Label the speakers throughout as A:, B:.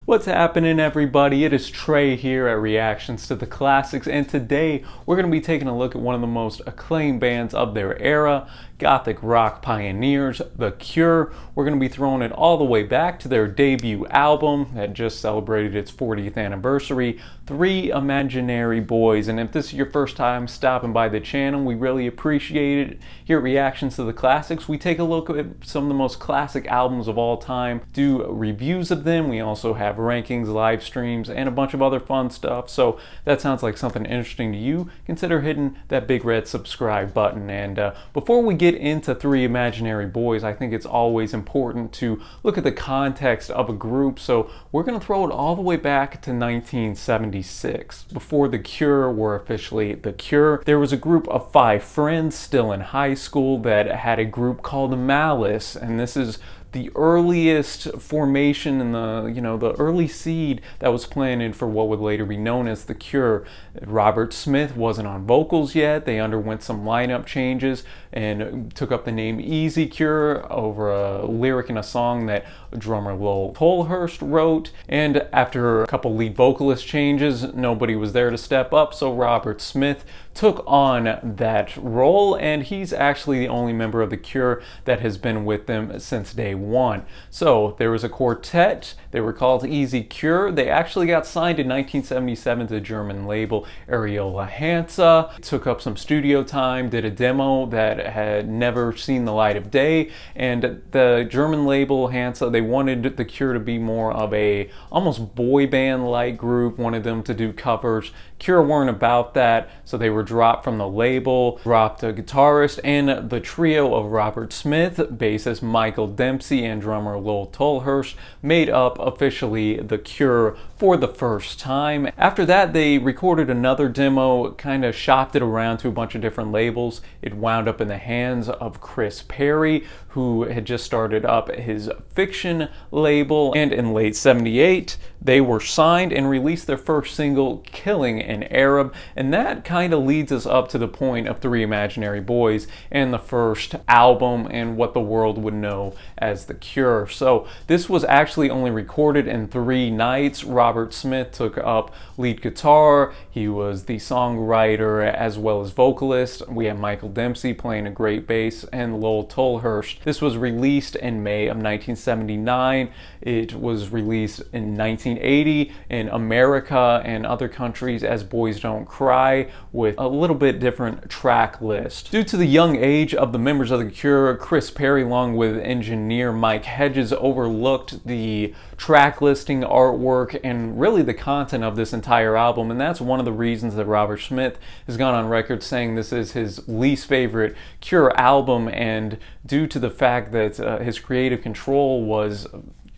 A: What's happening, everybody? It is Trey here at Reactions to the Classics, and today we're going to be taking a look at one of the most acclaimed bands of their era, Gothic rock pioneers, The Cure. We're going to be throwing it all the way back to their debut album that just celebrated its 40th anniversary, Three Imaginary Boys. And if this is your first time stopping by the channel, we really appreciate it. Here at Reactions to the Classics, we take a look at some of the most classic albums of all time, do reviews of them. We also have rankings, live streams, and a bunch of other fun stuff. So if that sounds like something interesting to you, consider hitting that big red subscribe button. And before we get into Three Imaginary Boys, I think it's always important to look at the context of a group. So we're going to throw it all the way back to 1976. Before The Cure were officially The Cure, there was a group of 5 friends still in high school that had a group called Malice, and this is the earliest formation and the early seed that was planted for what would later be known as The Cure. Robert Smith wasn't on vocals yet. They underwent some lineup changes and took up the name Easy Cure over a lyric in a song that drummer Lowell Tochurst wrote. And after a couple lead vocalist changes, nobody was there to step up, so Robert Smith took on that role, and he's actually the only member of The Cure that has been with them since day one. So there was a quartet. They were called Easy Cure. They actually got signed in 1977 to the German label Areola Hansa. Took up some studio time, did a demo that had never seen the light of day, and the German label Hansa, they wanted The Cure to be more of a almost boy band like group, wanted them to do covers. Cure weren't about that, so they were dropped from the label, dropped a guitarist, and the trio of Robert Smith, bassist Michael Dempsey, and drummer Lowell Tochurst made up officially The Cure for the first time. After that, they recorded another demo, kind of shopped it around to a bunch of different labels. It wound up in the hands of Chris Perry, who had just started up his Fiction label, and in late '78 they were signed and released their first single, Killing an Arab, and that kind of leads us up to the point of Three Imaginary Boys and the first album and what the world would know as The Cure. So this was actually only recorded in 3 nights. Robert Smith took up lead guitar, he was the songwriter as well as vocalist. We have Michael Dempsey playing a great bass, and Lowell Tochurst. This was released in May of 1979. It was released in 1980 in America and other countries as Boys Don't Cry, with a little bit different track list. Due to the young age of the members of The Cure, Chris Perry, along with engineer Mike Hedges, overlooked the track listing, artwork, and really the content of this entire album, and that's one of the reasons that Robert Smith has gone on record saying this is his least favorite Cure album, and due to the fact that his creative control was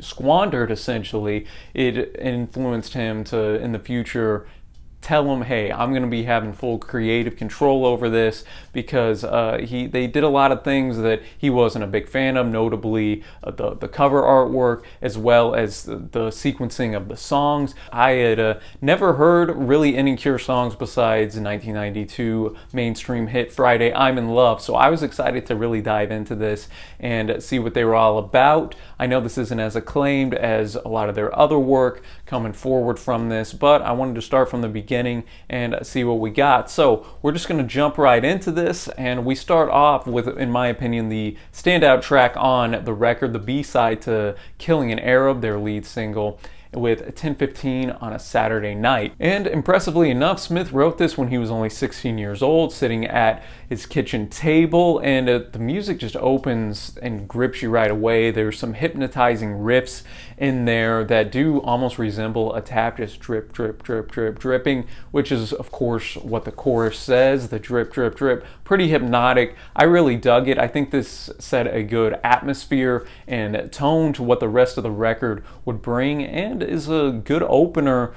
A: squandered, essentially, it influenced him to, in the future, tell him, hey, I'm going to be having full creative control over this, because they did a lot of things that he wasn't a big fan of, notably the cover artwork as well as the sequencing of the songs. I had never heard really any Cure songs besides 1992 mainstream hit Friday I'm in Love, so I was excited to really dive into this and see what they were all about. I know this isn't as acclaimed as a lot of their other work coming forward from this, but I wanted to start from the beginning and see what we got. So we're just going to jump right into this, and we start off with, in my opinion, the standout track on the record, the B-side to Killing an Arab, their lead single, with 10:15 on a Saturday night. And impressively enough, Smith wrote this when he was only 16 years old, sitting at his kitchen table, and the music just opens and grips you right away. There's some hypnotizing riffs in there that do almost resemble a tap, just drip, drip, drip, drip, dripping, which is, of course, what the chorus says, the drip, drip, drip. Pretty hypnotic. I really dug it. I think this set a good atmosphere and tone to what the rest of the record would bring, and is a good opener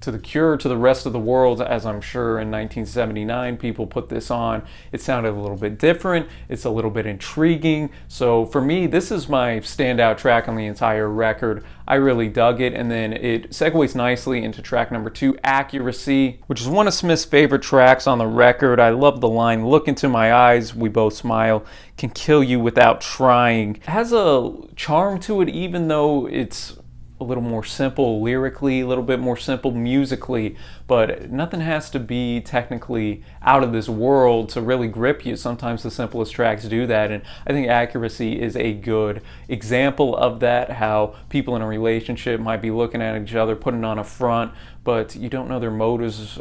A: to The Cure, to the rest of the world, as I'm sure in 1979 people put this on. It sounded a little bit different, it's a little bit intriguing, so for me this is my standout track on the entire record. I really dug it, and then it segues nicely into track number 2, Accuracy, which is one of Smith's favorite tracks on the record. I love the line, "Look into my eyes, we both smile, can kill you without trying." It has a charm to it, even though it's a little more simple lyrically, a little bit more simple musically, but nothing has to be technically out of this world to really grip you. Sometimes the simplest tracks do that, and I think Accuracy is a good example of that, how people in a relationship might be looking at each other, putting on a front, but you don't know their motives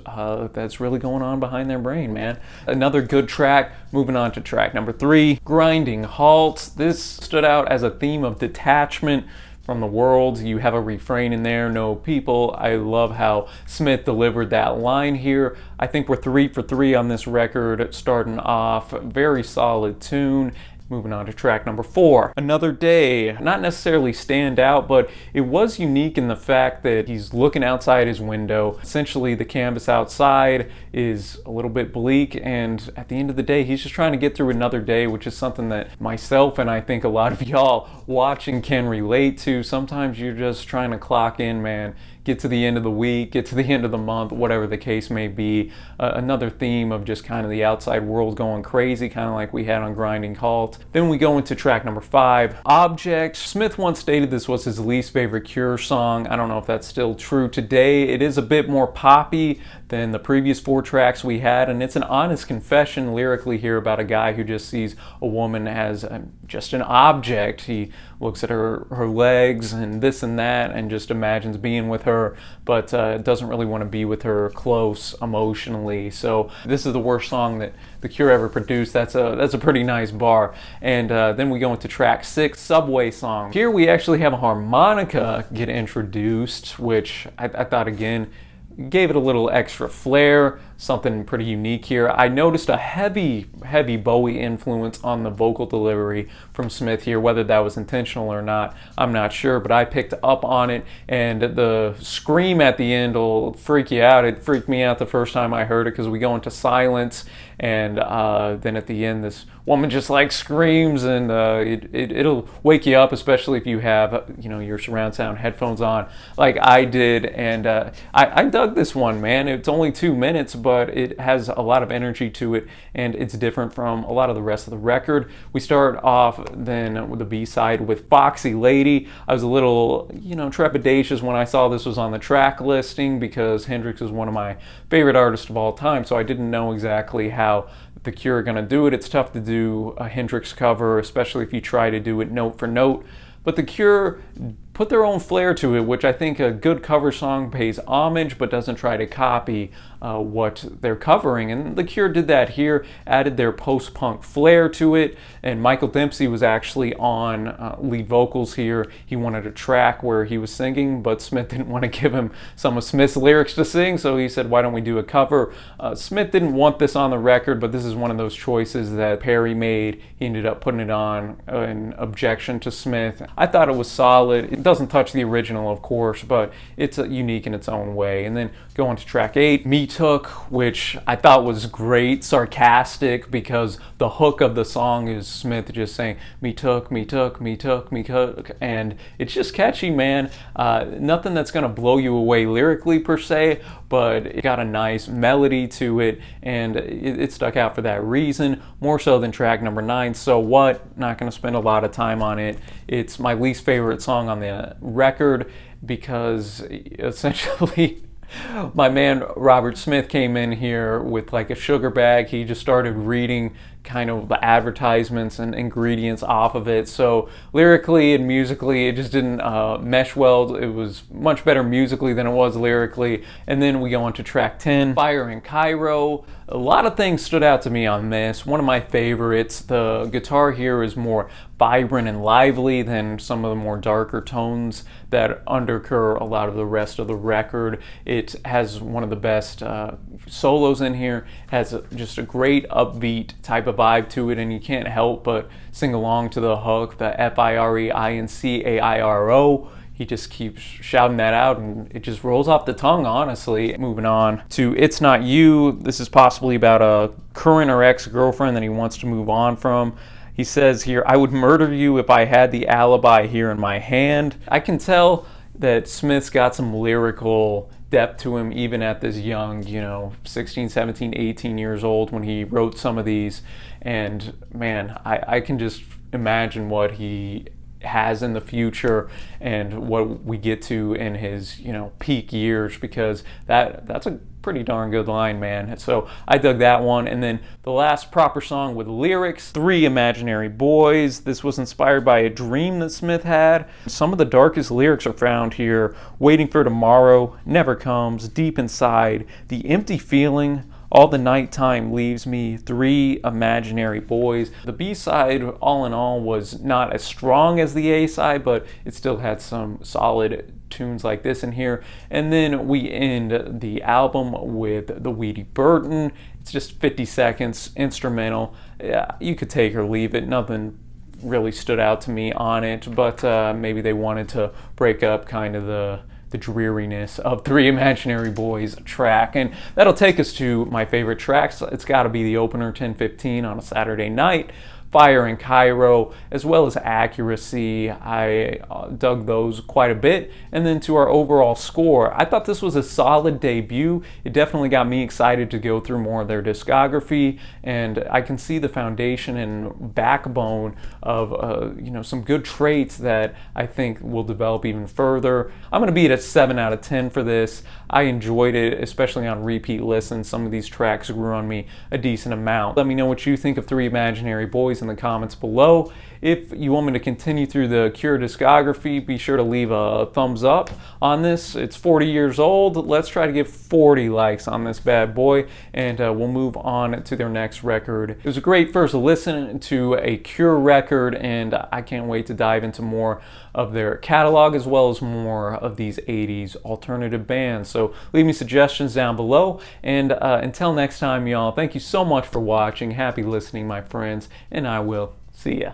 A: that's really going on behind their brain, man. Another good track, moving on to track number 3, Grinding HALT. This stood out as a theme of detachment from the world. You have a refrain in there, no people. I love how Smith delivered that line here. I think we're 3 for 3 on this record, starting off. Very solid tune. Moving on to track number 4, Another Day. Not necessarily stand out, but it was unique in the fact that he's looking outside his window. Essentially, the canvas outside is a little bit bleak, and at the end of the day, he's just trying to get through another day, which is something that myself and I think a lot of y'all watching can relate to. Sometimes you're just trying to clock in, man. Get to the end of the week, get to the end of the month, whatever the case may be. Another theme of just kind of the outside world going crazy, kind of like we had on Grinding HALT. Then we go into track number 5, Object. Smith once stated this was his least favorite Cure song. I don't know if that's still true today. It is a bit more poppy than the previous 4 tracks we had, and it's an honest confession lyrically here about a guy who just sees a woman as just an object. He looks at her legs and this and that and just imagines being with her, but doesn't really want to be with her close emotionally. So this is the worst song that the Cure ever produced. That's a pretty nice bar. And then we go into track 6, Subway Song. Here we actually have a harmonica get introduced, which I thought again gave it a little extra flair, something pretty unique here. I noticed a heavy Bowie influence on the vocal delivery from Smith here. Whether that was intentional or not, I'm not sure, but I picked up on it, and the scream at the end will freak you out. It freaked me out the first time I heard it, because we go into silence, and then at the end this woman just like screams, and it'll wake you up, especially if you have your surround sound headphones on like I did. And I dug this one, man. It's only 2 minutes, but it has a lot of energy to it, and it's different from a lot of the rest of the record. We start off then with the B-side with Foxy Lady. I was a little trepidatious when I saw this was on the track listing, because Hendrix is one of my favorite artists of all time, so I didn't know exactly how the Cure are going to do it. It's tough to do a Hendrix cover, especially if you try to do it note for note, but the Cure put their own flair to it, which I think a good cover song pays homage but doesn't try to copy what they're covering. And the Cure did that here, added their post-punk flair to it, and Michael Dempsey was actually on lead vocals here. He wanted a track where he was singing, but Smith didn't want to give him some of Smith's lyrics to sing, so he said, why don't we do a cover? Smith didn't want this on the record, but this is one of those choices that Perry made. He ended up putting it on in objection to Smith. I thought it was solid. It doesn't touch the original, of course, but it's unique in its own way. And then go on to track 8, Me Took, which I thought was great, sarcastic, because the hook of the song is Smith just saying, me took, me took, me took, me took, and it's just catchy, man. Nothing that's gonna blow you away lyrically per se, but it got a nice melody to it, and it stuck out for that reason, more so than track number 9, So What. Not gonna spend a lot of time on it. It's my least favorite song on the record, because essentially my man Robert Smith came in here with like a sugar bag. He just started reading kind of the advertisements and ingredients off of it. So lyrically and musically, it just didn't mesh well. It was much better musically than it was lyrically. And then we go on to track 10, Fire in CAIRO. A lot of things stood out to me on this. One of my favorites, the guitar here is more vibrant and lively than some of the more darker tones that undercur a lot of the rest of the record. It has one of the best solos in here, has just a great upbeat type of vibe to it, and you can't help but sing along to the hook, the FIREINCAIRO. He just keeps shouting that out, and it just rolls off the tongue, honestly. Moving on to It's Not You. This is possibly about a current or ex-girlfriend that he wants to move on from. He says here, I would murder you if I had the alibi here in my hand. I can tell that Smith's got some lyrical depth to him, even at this young, 16, 17, 18 years old when he wrote some of these. And man, I can just imagine what he has in the future and what we get to in his, you know, peak years, because that's a pretty darn good line, man. So I dug that one. And then the last proper song with lyrics, Three Imaginary Boys. This was inspired by a dream that Smith had. Some of the darkest lyrics are found here. Waiting for tomorrow never comes, deep inside, the empty feeling, all the nighttime leaves me, three imaginary boys. The B-side, all in all, was not as strong as the A-side, but it still had some solid tunes like this in here. And then we end the album with the WEEDY BURTON. It's just 50 seconds, instrumental. Yeah, you could take or leave it. Nothing really stood out to me on it, but maybe they wanted to break up kind of the dreariness of Three Imaginary Boys track. And that'll take us to my favorite tracks. It's got to be the opener, 10:15 on a Saturday night, Fire and CAIRO, as well as Accuracy. I dug those quite a bit. And then to our overall score, I thought this was a solid debut. It definitely got me excited to go through more of their discography, and I can see the foundation and backbone of you know, some good traits that I think will develop even further. I'm going to be at a 7 out of 10 for this. I enjoyed it, especially on repeat listens. Some of these tracks grew on me a decent amount. Let me know what you think of Three Imaginary Boys in the comments below. If you want me to continue through the CAIRO discography, be sure to leave a thumbs up on this. It's 40 years old. Let's try to get 40 likes on this bad boy, and we'll move on to their next record. It was a great first listen to a CAIRO record, and I can't wait to dive into more of their catalog as well as more of these 80s alternative bands. So leave me suggestions down below, and until next time, y'all, thank you so much for watching. Happy listening, my friends, and I will see ya.